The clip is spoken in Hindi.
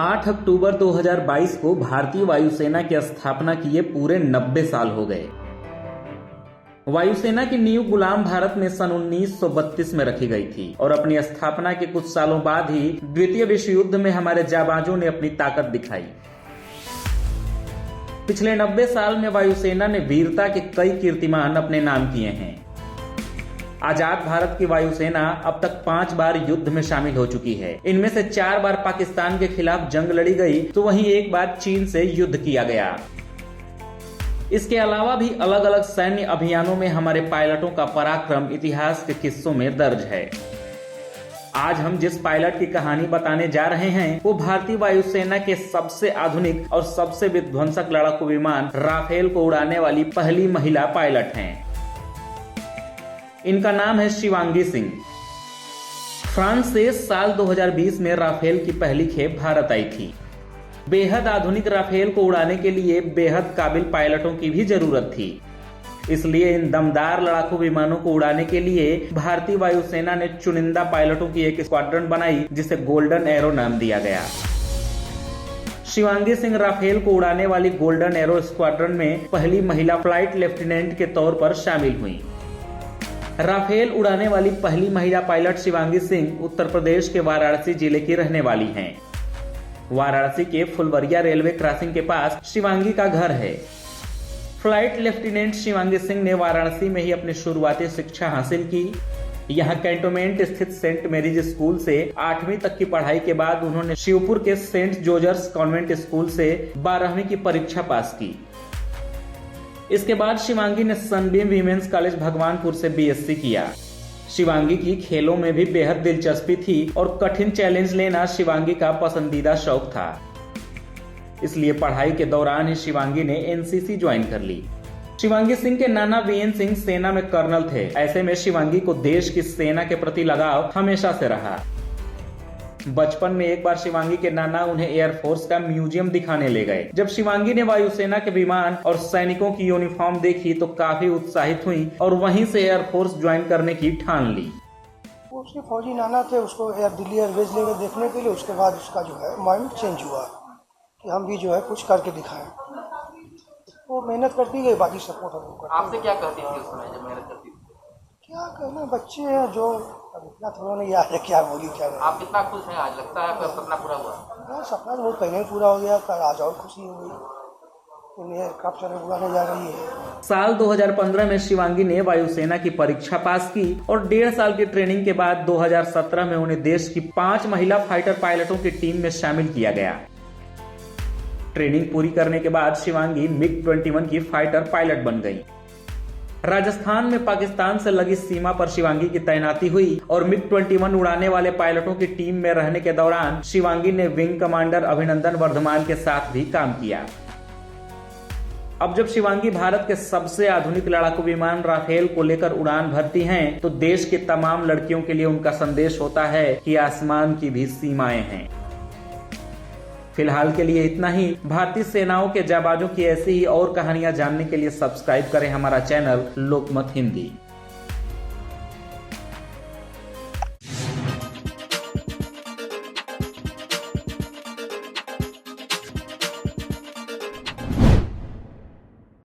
8 अक्टूबर 2022 को भारतीय वायुसेना की स्थापना किए पूरे 90 साल हो गए। वायुसेना की नींव गुलाम भारत में सन 1932 में रखी गई थी और अपनी स्थापना के कुछ सालों बाद ही द्वितीय विश्व युद्ध में हमारे जाबाजों ने अपनी ताकत दिखाई। पिछले 90 साल में वायुसेना ने वीरता के कई कीर्तिमान अपने नाम किए हैं। आजाद भारत की वायुसेना अब तक 5 बार युद्ध में शामिल हो चुकी है। इनमें से 4 बार पाकिस्तान के खिलाफ जंग लड़ी गई तो वहीं एक बार चीन से युद्ध किया गया। इसके अलावा भी अलग अलग सैन्य अभियानों में हमारे पायलटों का पराक्रम इतिहास के किस्सों में दर्ज है। आज हम जिस पायलट की कहानी बताने जा रहे हैं वो भारतीय वायुसेना के सबसे आधुनिक और सबसे विध्वंसक लड़ाकू विमान राफेल को उड़ाने वाली पहली महिला पायलट हैं। इनका नाम है शिवांगी सिंह। फ्रांस से साल 2020 में राफेल की पहली खेप भारत आई थी। बेहद आधुनिक राफेल को उड़ाने के लिए बेहद काबिल पायलटों की भी जरूरत थी। इसलिए इन दमदार लड़ाकू विमानों को उड़ाने के लिए भारतीय वायुसेना ने चुनिंदा पायलटों की एक स्क्वाड्रन बनाई जिसे गोल्डन एरो नाम दिया गया। शिवांगी सिंह राफेल को उड़ाने वाली गोल्डन एरो स्क्वाड्रन में पहली महिला फ्लाइट लेफ्टिनेंट के तौर पर शामिल हुई। राफेल उड़ाने वाली पहली महिला पायलट शिवांगी सिंह उत्तर प्रदेश के वाराणसी जिले की रहने वाली हैं। वाराणसी के फुलवरिया रेलवे क्रॉसिंग के पास शिवांगी का घर है। फ्लाइट लेफ्टिनेंट शिवांगी सिंह ने वाराणसी में ही अपनी शुरुआती शिक्षा हासिल की। यहाँ कैंटोनमेंट स्थित सेंट मैरीज स्कूल से 8वीं तक की पढ़ाई के बाद उन्होंने शिवपुर के सेंट जोर्ज कॉन्वेंट स्कूल से 12वीं की परीक्षा पास की। इसके बाद शिवांगी ने सनबीम वीमेंस कॉलेज भगवानपुर से बीएससी किया। शिवांगी की खेलों में भी बेहद दिलचस्पी थी और कठिन चैलेंज लेना शिवांगी का पसंदीदा शौक था। इसलिए पढ़ाई के दौरान ही शिवांगी ने एनसीसी ज्वाइन कर ली। शिवांगी सिंह के नाना वीएन सिंह सेना में कर्नल थे। ऐसे में शिवांगी को देश की सेना के प्रति लगाव हमेशा से रहा। बचपन में एक बार शिवांगी के नाना उन्हें एयरफोर्स का म्यूजियम दिखाने ले गए। जब शिवांगी ने वायुसेना के विमान और सैनिकों की यूनिफॉर्म देखी तो काफी उत्साहित हुई और वहीं से एयरफोर्स ज्वाइन करने की ठान ली। उसके फौजी नाना थे, उसको दिल्ली एयरवेज ले गए देखने के लिए। उसके बाद उसका जो है माइंड चेंज हुआ कि हम भी जो है कुछ करके दिखाएं। वो मेहनत करती गई, बाकी सपोर्ट हम करते। आपसे क्या कहती थी उस समय जब मेहनत करती थी? क्या कहना, बच्चे हैं जो अब इतना थोड़ा नहीं याद है क्या बोली क्या बोली। आप कितना खुश हैं आज? लगता है आपका सपना पूरा हुआ? हाँ, सपना तो बहुत पहले ही पूरा हो गया। कल आज और खुशी हो गई। एयरक्राफ्ट चले उड़ाने जा रही है। साल 2015 में शिवांगी ने वायुसेना की परीक्षा पास की और 1.5 साल की ट्रेनिंग के बाद 2017 में उन्हें देश की 5 महिला फाइटर पायलटों की टीम में शामिल किया गया। ट्रेनिंग पूरी करने के बाद शिवांगी MiG-21 की फाइटर पायलट बन गई। राजस्थान में पाकिस्तान से लगी सीमा पर शिवांगी की तैनाती हुई और MiG-21 उड़ाने वाले पायलटों की टीम में रहने के दौरान शिवांगी ने विंग कमांडर अभिनंदन वर्धमान के साथ भी काम किया। अब जब शिवांगी भारत के सबसे आधुनिक लड़ाकू विमान राफेल को लेकर उड़ान भरती हैं, तो देश की तमाम लड़कियों के लिए उनका संदेश होता है कि आसमान की भी सीमाएं हैं। फिलहाल के लिए इतना ही। भारतीय सेनाओं के जाबाजों की ऐसी ही और कहानियां जानने के लिए सब्सक्राइब करें हमारा चैनल लोकमत हिंदी।